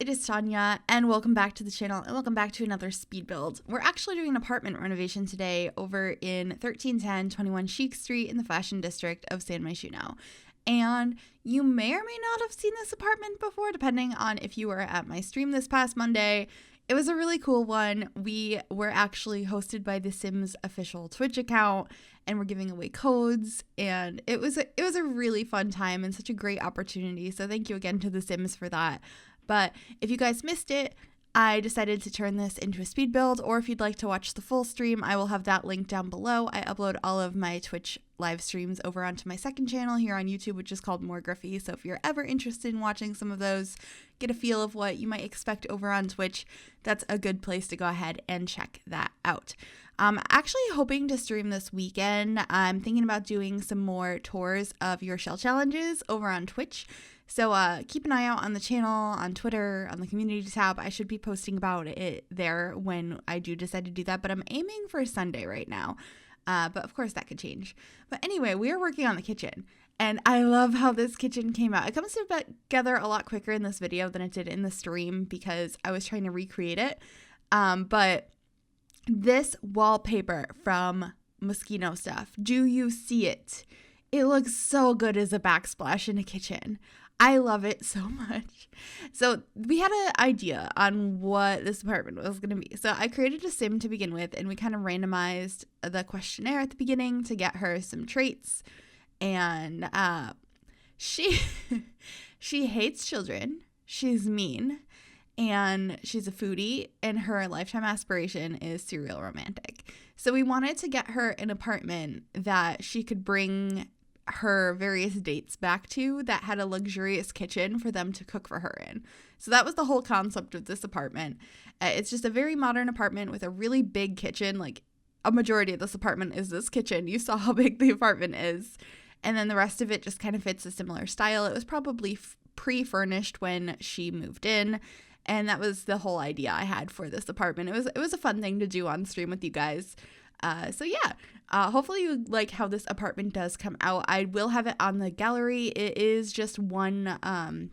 it is Tanya, and welcome back to the channel, and welcome back to another speed build. We're actually doing an apartment renovation today over in 1310 21 Chic Street in the Fashion District of San Myshuno. And you may or may not have seen this apartment before, depending on if you were at my stream this past Monday. It was a really cool one. We were actually hosted by the Sims official Twitch account, and we're giving away codes, and it was a really fun time and such a great opportunity. So thank you again to the Sims for that. But if you guys missed it, I decided to turn this into a speed build, or if you'd like to watch the full stream, I will have that link down below. I upload all of my Twitch live streams over onto my second channel here on YouTube, which is called MsGryphi. So if you're ever interested in watching some of those, get a feel of what you might expect over on Twitch, that's a good place to go ahead and check that out. I'm actually hoping to stream this weekend. I'm thinking about doing some more tours of your shell challenges over on Twitch. So keep an eye out on the channel, on Twitter, on the community tab. I should be posting about it there when I do decide to do that, but I'm aiming for Sunday right now. But of course that could change. But anyway, we are working on the kitchen, and I love how this kitchen came out. It comes together a lot quicker in this video than it did in the stream because I was trying to recreate it. But this wallpaper from Mosquito Stuff, do you see it? It looks so good as a backsplash in a kitchen. I love it so much. So we had an idea on what this apartment was going to be. So I created a sim to begin with, and we kind of randomized the questionnaire at the beginning to get her some traits. And she hates children. She's mean. And she's a foodie, and her lifetime aspiration is serial romantic. So we wanted to get her an apartment that she could bring her various dates back to that had a luxurious kitchen for them to cook for her in. So that was the whole concept of this apartment. It's just a very modern apartment with a really big kitchen. Like, a majority of this apartment is this kitchen. You saw how big the apartment is. And then the rest of it just kind of fits a similar style. It was probably pre-furnished when she moved in. And that was the whole idea I had for this apartment. It was a fun thing to do on stream with you guys. So yeah, hopefully you like how this apartment does come out. I will have it on the gallery. It is just one room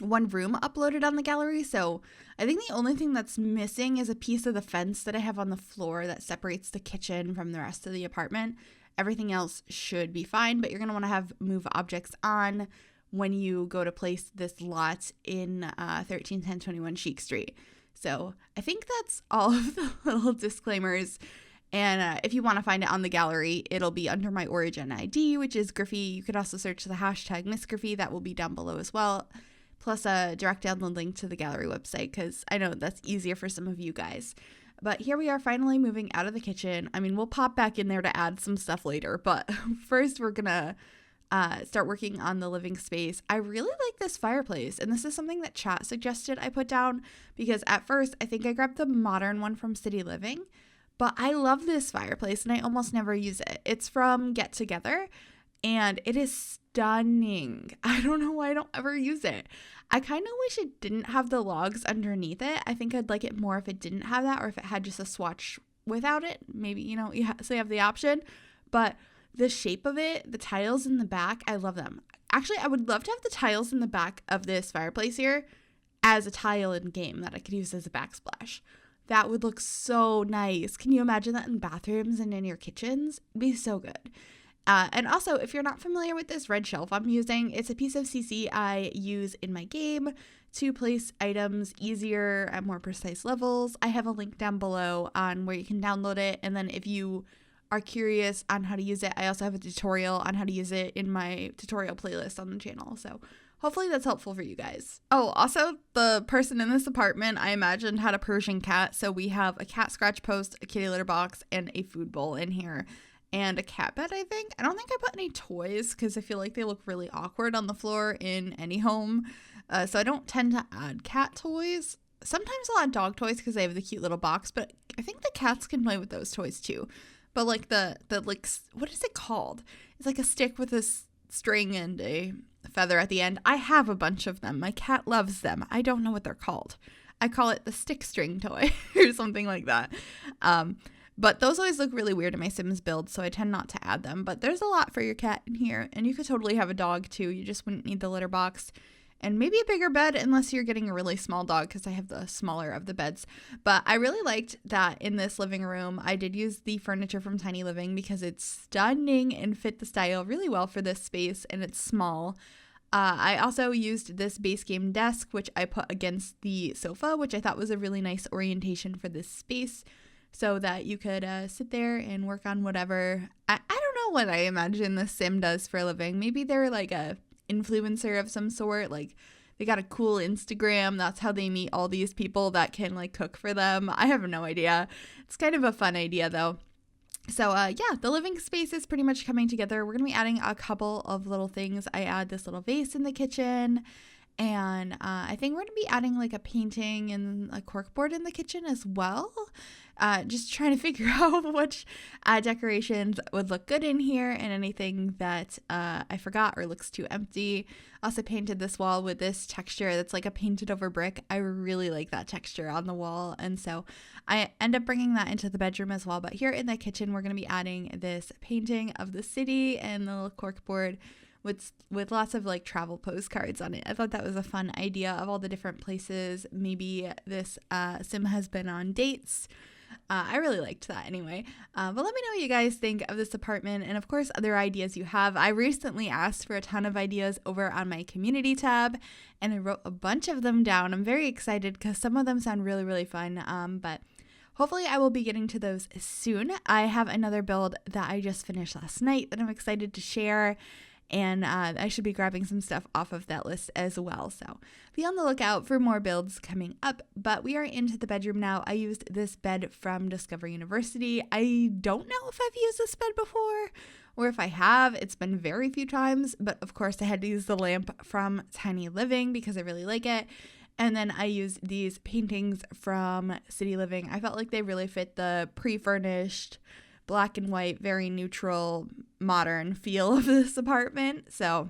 uploaded on the gallery. So I think the only thing that's missing is a piece of the fence that I have on the floor that separates the kitchen from the rest of the apartment. Everything else should be fine, but you're going to want to have move objects on when you go to place this lot in 1310 21 Chic Street. So I think that's all of the little disclaimers. And if you want to find it on the gallery, it'll be under my origin ID, which is Gryphi. You could also search the hashtag MsGryphi. That will be down below as well. Plus a direct download link to the gallery website, because I know that's easier for some of you guys. But here we are finally moving out of the kitchen. I mean, we'll pop back in there to add some stuff later. But first we're going to start working on the living space. I really like this fireplace, and this is something that chat suggested I put down, because at first I think I grabbed the modern one from City Living. But I love this fireplace, and I almost never use it. It's from Get Together, and it is stunning. I don't know why I don't ever use it. I kind of wish it didn't have the logs underneath it. I think I'd like it more if it didn't have that, or if it had just a swatch without it. Maybe, so you have the option. But the shape of it, the tiles in the back, I love them. Actually, I would love to have the tiles in the back of this fireplace here as a tile in game that I could use as a backsplash. That would look so nice. Can you imagine that in bathrooms and in your kitchens? It'd be so good. And also, if you're not familiar with this red shelf I'm using, it's a piece of CC I use in my game to place items easier at more precise levels. I have a link down below on where you can download it. And then if you are curious on how to use it, I also have a tutorial on how to use it in my tutorial playlist on the channel. So hopefully that's helpful for you guys. Oh, also, the person in this apartment, I imagined, had a Persian cat. So we have a cat scratch post, a kitty litter box, and a food bowl in here. And a cat bed, I think. I don't think I put any toys because I feel like they look really awkward on the floor in any home. So I don't tend to add cat toys. Sometimes I'll add dog toys because they have the cute little box. But I think the cats can play with those toys too. But like the what is it called? It's like a stick with a string and a feather at the end. I have a bunch of them. My cat loves them. I don't know what they're called. I call it the stick string toy or something like that. But those always look really weird in my Sims build, so I tend not to add them. But there's a lot for your cat in here, and you could totally have a dog too. You just wouldn't need the litter box. and maybe a bigger bed unless you're getting a really small dog, because I have the smaller of the beds. But I really liked that in this living room, I did use the furniture from Tiny Living because it's stunning and fit the style really well for this space, and it's small. I also used this base game desk, which I put against the sofa, which I thought was a really nice orientation for this space, so that you could sit there and work on whatever. I don't know what I imagine this sim does for a living. Maybe they're like a influencer of some sort, like they got a cool Instagram. That's how they meet all these people that can like cook for them. I have no idea. It's kind of a fun idea though. So yeah, the living space is pretty much coming together. We're going to be adding a couple of little things. I add this little vase in the kitchen, and I think we're going to be adding like a painting and a corkboard in the kitchen as well. Just trying to figure out which decorations would look good in here and anything that I forgot or looks too empty. Also painted this wall with this texture that's like a painted over brick. I really like that texture on the wall, and so I end up bringing that into the bedroom as well. But here in the kitchen, we're going to be adding this painting of the city and the little corkboard with lots of like travel postcards on it. I thought that was a fun idea of all the different places. Maybe this sim has been on dates. I really liked that anyway. But let me know what you guys think of this apartment, and of course other ideas you have. I recently asked for a ton of ideas over on my community tab, and I wrote a bunch of them down. I'm very excited because some of them sound really, really fun. But hopefully I will be getting to those soon. I have another build that I just finished last night that I'm excited to share, and I should be grabbing some stuff off of that list as well. So be on the lookout for more builds coming up. But we are into the bedroom now. I used this bed from Discover University. I don't know if I've used this bed before, or if I have, it's been very few times. But of course I had to use the lamp from Tiny Living because I really like it. And then I used these paintings from City Living. I felt like they really fit the pre-furnished, black and white, very neutral, modern feel of this apartment. So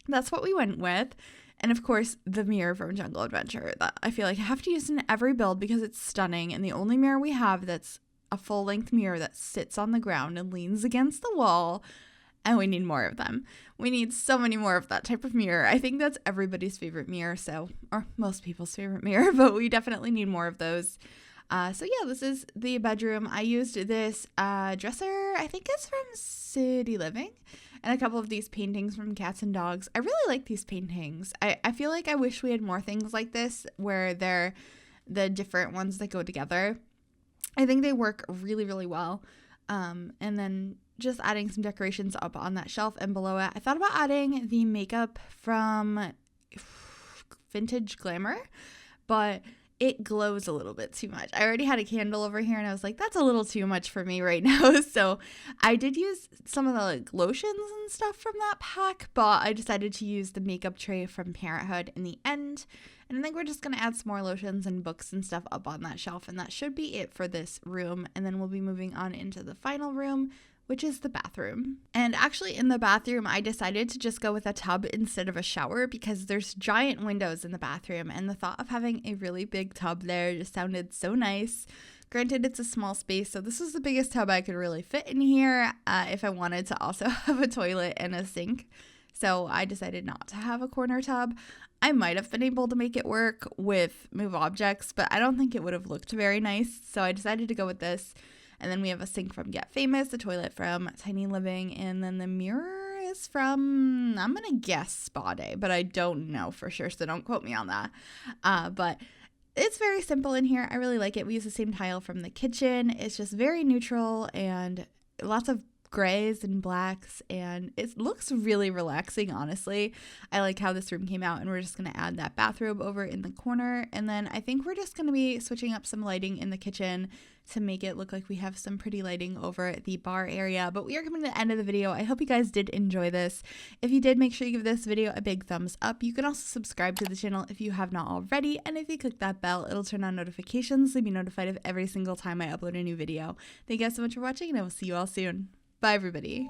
that's what we went with. And of course, the mirror from Jungle Adventure that I feel like I have to use in every build because it's stunning. And the only mirror we have that's a full-length mirror that sits on the ground and leans against the wall. And we need more of them. We need so many more of that type of mirror. I think that's everybody's favorite mirror, or most people's favorite mirror, but we definitely need more of those. So yeah, this is the bedroom. I used this dresser, I think it's from City Living, and a couple of these paintings from Cats and Dogs. I really like these paintings. I feel like I wish we had more things like this where they're the different ones that go together. I think they work really, really well. And then just adding some decorations up on that shelf and below it. I thought about adding the makeup from Vintage Glamour, but it glows a little bit too much. I already had a candle over here and I was like, that's a little too much for me right now. So I did use some of the like lotions and stuff from that pack, but I decided to use the makeup tray from Parenthood in the end. And I think we're just going to add some more lotions and books and stuff up on that shelf. And that should be it for this room. And then we'll be moving on into the final room, which is the bathroom. And actually in the bathroom, I decided to just go with a tub instead of a shower because there's giant windows in the bathroom, and the thought of having a really big tub there just sounded so nice. Granted, it's a small space, so this was the biggest tub I could really fit in here if I wanted to also have a toilet and a sink. So I decided not to have a corner tub. I might have been able to make it work with Move Objects, but I don't think it would have looked very nice. So I decided to go with this. And then we have a sink from Get Famous, the toilet from Tiny Living, and then the mirror is from, I'm going to guess Spa Day, but I don't know for sure, so don't quote me on that. But it's very simple in here. I really like it. We use the same tile from the kitchen. It's just very neutral and lots of grays and blacks, and it looks really relaxing, honestly. I like how this room came out, and we're just going to add that bathrobe over in the corner. And then I think we're just going to be switching up some lighting in the kitchen to make it look like we have some pretty lighting over the bar area. But we are coming to the end of the video. I hope you guys did enjoy this. If you did, make sure you give this video a big thumbs up. You can also subscribe to the channel if you have not already, and if you click that bell, it'll turn on notifications so you'll be notified of every single time I upload a new video. Thank you guys so much for watching, and I will see you all soon. Bye, everybody.